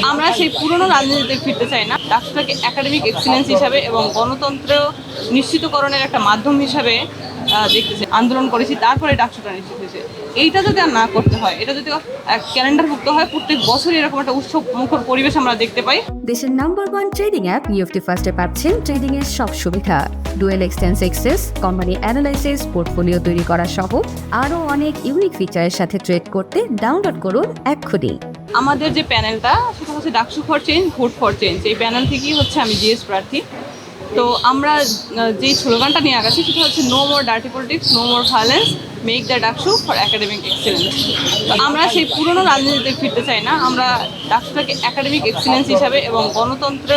আমরা সেই পুরনো রাজনীতিতে ফিরতে চাই না। ডাকসুটাকে একাডেমিক এক্সিলেন্স হিসাবে এবং গণতন্ত্র নিশ্চিতকরণের একটা মাধ্যম হিসাবে দেখতে চাই। আন্দোলন করেছি, তারপরে ডাকসুটা নিশ্চিত হয়েছে। এইটা যদি আর না করতে হয়, এটা যদি ক্যালেন্ডারভুক্ত হয়, প্রত্যেক বছরই এরকম একটা উৎসব মুখর পরিবেশ আমরা দেখতে পাই। দেশের নাম্বার 1 ট্রেডিং অ্যাপ নিফটি ফার্স্টে পাচ্ছেন ট্রেডিং এর সব সুবিধা, dual exchange access, company analysis, portfolio তৈরি করা সহ আরও অনেক ইউনিক ফিচারের সাথে ট্রেড করতে ডাউনলোড করুন এক্ষুনি। আমাদের যে প্যানেলটা, সেটা হচ্ছে DUCSU for change, vote for change. এই প্যানেল থেকেই হচ্ছে আমি জিএস প্রার্থী। তো আমরা যে স্লোগানটা নিয়ে আগাচ্ছি সেটা হচ্ছে no more dirty politics, no more violence, make the DUCSU for academic excellence. তো আমরা সেই পুরনো রাজনীতিতে ফিরতে চাই না। আমরা ডাকসুটাকে একাডেমিক এক্সিলেন্স হিসাবে এবং গণতন্ত্র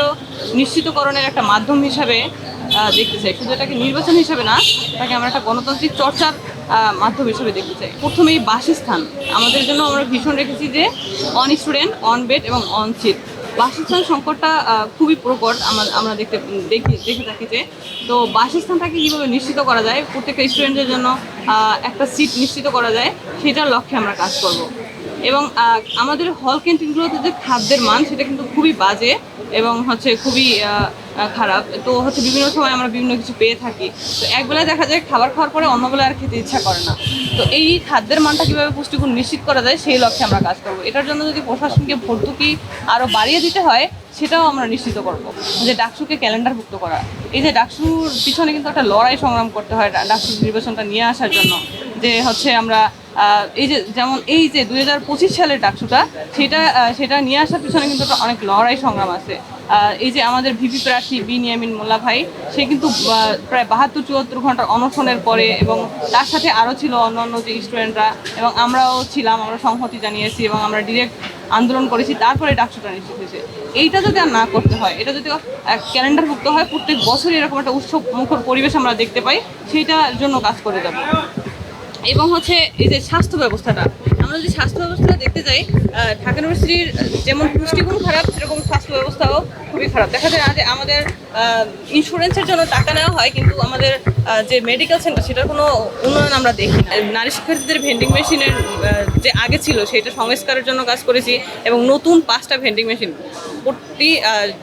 নিশ্চিতকরণের একটা মাধ্যম হিসাবে দেখতে চাই। শুধু এটাকে নির্বাচন হিসাবে না, তাকে আমরা একটা গণতান্ত্রিক চর্চার মাধ্যম হিসেবে দেখতে চাই। প্রথমেই বাসস্থান আমাদের জন্য আমরা ভীষণ রেখেছি যে অন স্টুডেন্ট, অন বেড এবং অন সিট। বাসস্থান সংকটটা খুবই প্রকট আমরা দেখে থাকি যে, তো বাসস্থানটাকে কীভাবে নিশ্চিত করা যায়, প্রত্যেকটা স্টুডেন্টের জন্য একটা সিট নিশ্চিত করা যায়, সেটার লক্ষ্যে আমরা কাজ করব। এবং আমাদের হল ক্যান্টিনগুলোতে যে খাদ্যের মান, সেটা কিন্তু খুবই বাজে এবং হচ্ছে খুবই খারাপ। তো হচ্ছে বিভিন্ন সময় আমরা বিভিন্ন কিছু পেয়ে থাকি, তো একবেলায় দেখা যায় খাবার খাওয়ার পরে অন্যবেলা আর খেতে ইচ্ছা করে না। তো এই খাদ্যের মানটা কীভাবে পুষ্টিগুণ নিশ্চিত করা যায়, সেই লক্ষ্যে আমরা কাজ করব। এটার জন্য যদি প্রশাসনকে ভর্তুকি আরও বাড়িয়ে দিতে হয়, সেটাও আমরা নিশ্চিত করব। যে ডাকসুকে ক্যালেন্ডারভুক্ত করা, এই যে ডাকসুর পিছনে কিন্তু একটা লড়াই সংগ্রাম করতে হয় ডাকসু নির্বাচনটা নিয়ে আসার জন্য। যে হচ্ছে আমরা এই যে যেমন এই যে 2025 সালের ডাকসুটা, সেটা নিয়ে আসার পিছনে কিন্তু অনেক লড়াই সংগ্রাম আছে। এই যে আমাদের ভিপি প্রার্থী বিনিয়ামিন মোল্লা ভাই, সে কিন্তু প্রায় 72-74 ঘন্টার অনশনের পরে, এবং তার সাথে আরও ছিল অন্যান্য যে স্টুডেন্টরা, এবং আমরাও ছিলাম, আমরা সংহতি জানিয়েছি এবং আমরা ডিরেক্ট আন্দোলন করেছি, তারপরে ডাকসুটা নিশ্চিত হয়েছে। এইটা যদি আর না করতে হয়, এটা যদি ক্যালেন্ডারভুক্ত হয়, প্রত্যেক বছরই এরকম একটা উৎসব মুখর পরিবেশ আমরা দেখতে পাই, সেইটার জন্য কাজ করে যাব। এবং হচ্ছে এই যে স্বাস্থ্য ব্যবস্থাটা, আমরা যদি স্বাস্থ্য ব্যবস্থাটা দেখতে যাই, ঢাকা ইউনিভার্সিটির যেমন পুষ্টিগুণ খারাপ, সেরকম স্বাস্থ্য ব্যবস্থাও খুবই খারাপ। দেখা যায় যে আমাদের ইন্স্যুরেন্সের জন্য টাকা নেওয়া হয়, কিন্তু আমাদের যে মেডিকেল সেন্টার, সেটার কোনো উন্নয়ন আমরা দেখি না। নারী শিক্ষার্থীদের ভেন্ডিং মেশিনের যে আগে ছিল, সেটা সংস্কারের জন্য কাজ করেছি, এবং নতুন 5টা ভেন্ডিং মেশিন প্রতি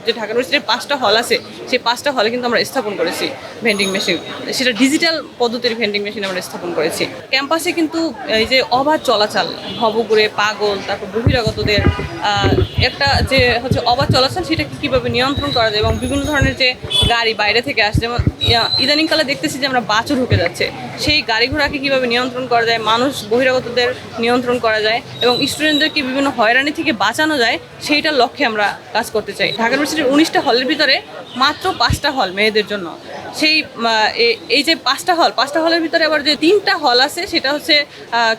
যে ঢাকা ইউনিভার্সিটির 5টা হল আছে, সেই 5টা হলে কিন্তু আমরা স্থাপন করেছি ভেন্ডিং মেশিন। সেটা ডিজিটাল পদ্ধতির ভেন্ডিং মেশিন আমরা স্থাপন করেছি। ক্যাম্পাসে কিন্তু এই যে অবাধ চলাচল, ভবঘুরে, পাগল, তারপর বহিরাগতদের একটা যে হচ্ছে অবাধ চলাচল, সেটাকে কীভাবে নিয়ন্ত্রণ করা যায়, এবং বিভিন্ন ধরনের যে গাড়ি বাইরে থেকে আসে, যেমন ইদানিংকালে দেখতেছি যে আমরা বাসও ঢুকে যাচ্ছে, সেই গাড়ি ঘোড়াকে কীভাবে নিয়ন্ত্রণ করা যায়, মানুষ বহিরাগতদের নিয়ন্ত্রণ করা যায়, এবং স্টুডেন্টদেরকে বিভিন্ন হয়রানি থেকে বাঁচানো যায়, সেইটার লক্ষ্যে আমরা কাজ করতে চাই। ঢাকা ইউনিভার্সিটির 19টা হলের ভিতরে মাত্র 5টা হল মেয়েদের জন্য। সেই এই যে 5টা হলের ভিতরে আবার যে 3টা হল আছে, সেটা হচ্ছে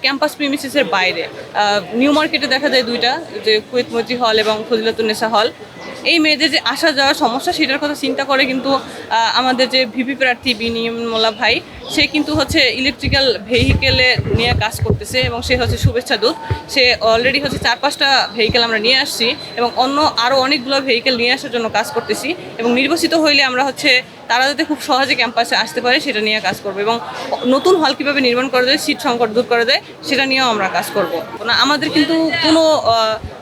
ক্যাম্পাস প্রিমিসিসের বাইরে। নিউ মার্কেটে দেখা যায় 2টা, যে কুয়েত মৈত্রী হল এবং ফজিলাতুন্নেসা হল। এই মেয়েদের যে আসা যাওয়ার সমস্যা, সেটার কথা চিন্তা করে কিন্তু আমাদের যে ভিপি প্রার্থী বিনিয়ামিন মোল্লা ভাই, সে কিন্তু হচ্ছে ইলেকট্রিক্যাল ভেহিকেলে নিয়ে কাজ করতেছে, এবং সে হচ্ছে শুভেচ্ছা দূত। সে অলরেডি হচ্ছে 4-5টা ভেহিকেল আমরা নিয়ে আসছি, এবং অন্য আরও অনেকগুলো ভেহিকেল নিয়ে আসার জন্য কাজ করতেছি, এবং নির্বাচিত হইলে আমরা হচ্ছে তারা যাতে খুব সহজে ক্যাম্পাসে আসতে পারে, সেটা নিয়ে কাজ করবো, এবং নতুন হল কীভাবে নির্মাণ করা যায়, সিট সংকট দূর করা যায়, সেটা নিয়েও আমরা কাজ করবো না। আমাদের কিন্তু কোনো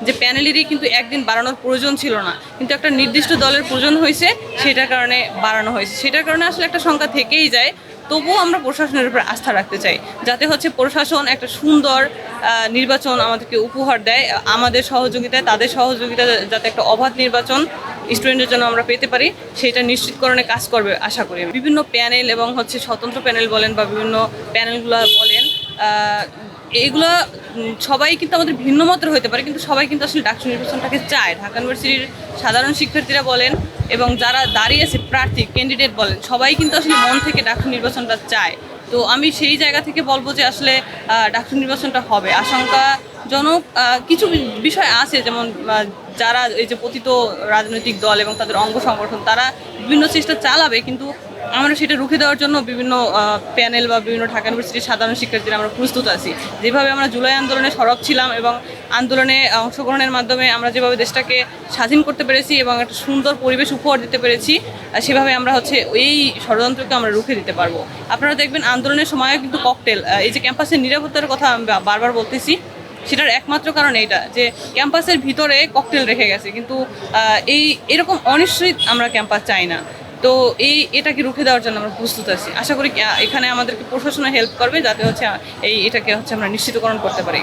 যে প্যানেলেরই কিন্তু একদিন বাড়ানোর প্রয়োজন ছিল না, কিন্তু একটা নির্দিষ্ট দলের প্রয়োজন হয়েছে, সেটার কারণে বাড়ানো হয়েছে। সেটার কারণে আসলে একটা সংখ্যা থেকেই যায়। তবুও আমরা প্রশাসনের উপর আস্থা রাখতে চাই, যাতে হচ্ছে প্রশাসন একটা সুন্দর নির্বাচন আমাদেরকে উপহার দেয়, আমাদের সহযোগিতায়, তাদের সহযোগিতা, যাতে একটা অবাধ নির্বাচন স্টুডেন্টের জন্য আমরা পেতে পারি, সেটা নিশ্চিতকরণে কাজ করবে আশা করি। বিভিন্ন প্যানেল এবং হচ্ছে স্বতন্ত্র প্যানেল বলেন বা বিভিন্ন প্যানেলগুলো বলেন, এইগুলো সবাই কিন্তু আমাদের ভিন্ন মতের হতে পারে, কিন্তু সবাই কিন্তু আসলে ডাকসু নির্বাচনটাকে চায়। ঢাকা ইউনিভার্সিটির সাধারণ শিক্ষার্থীরা বলেন এবং যারা দাঁড়িয়েছে প্রার্থী ক্যান্ডিডেট বলেন, সবাই কিন্তু আসলে মন থেকে ডাকসু নির্বাচনটা চায়। তো আমি সেই জায়গা থেকে বলবো যে আসলে ডাকসু নির্বাচনটা হবে। আশঙ্কাজনক কিছু বিষয় আছে, যেমন যারা এই যে পতিত রাজনৈতিক দল এবং তাদের অঙ্গ সংগঠন, তারা বিভিন্ন চেষ্টা চালাবে, কিন্তু আমরা সেটা রুখে দেওয়ার জন্য বিভিন্ন প্যানেল বা বিভিন্ন ঢাকা ইউনিভার্সিটির সাধারণ শিক্ষার্থীরা আমরা প্রস্তুত আছি। যেভাবে আমরা জুলাই আন্দোলনে সরব ছিলাম এবং আন্দোলনে অংশগ্রহণের মাধ্যমে আমরা যেভাবে দেশটাকে স্বাধীন করতে পেরেছি এবং একটা সুন্দর পরিবেশ উপহার দিতে পেরেছি, সেভাবে আমরা হচ্ছে এই ষড়যন্ত্রকে আমরা রুখে দিতে পারবো। আপনারা দেখবেন আন্দোলনের সময়ও কিন্তু ককটেল, এই যে ক্যাম্পাসের নিরাপত্তার কথা আমি বারবার বলতেছি, সেটার একমাত্র কারণ এইটা যে ক্যাম্পাসের ভিতরে ককটেল রেখে গেছে, কিন্তু এরকম অনিশ্চিত আমরা ক্যাম্পাস চাই না। তো এটাকে রুখে দেওয়ার জন্য আমরা প্রস্তুত আছি। আশা করি এখানে আমাদেরকে প্রশাসনে হেল্প করবে, যাতে হচ্ছে এটাকে হচ্ছে আমরা নিশ্চিতকরণ করতে পারি।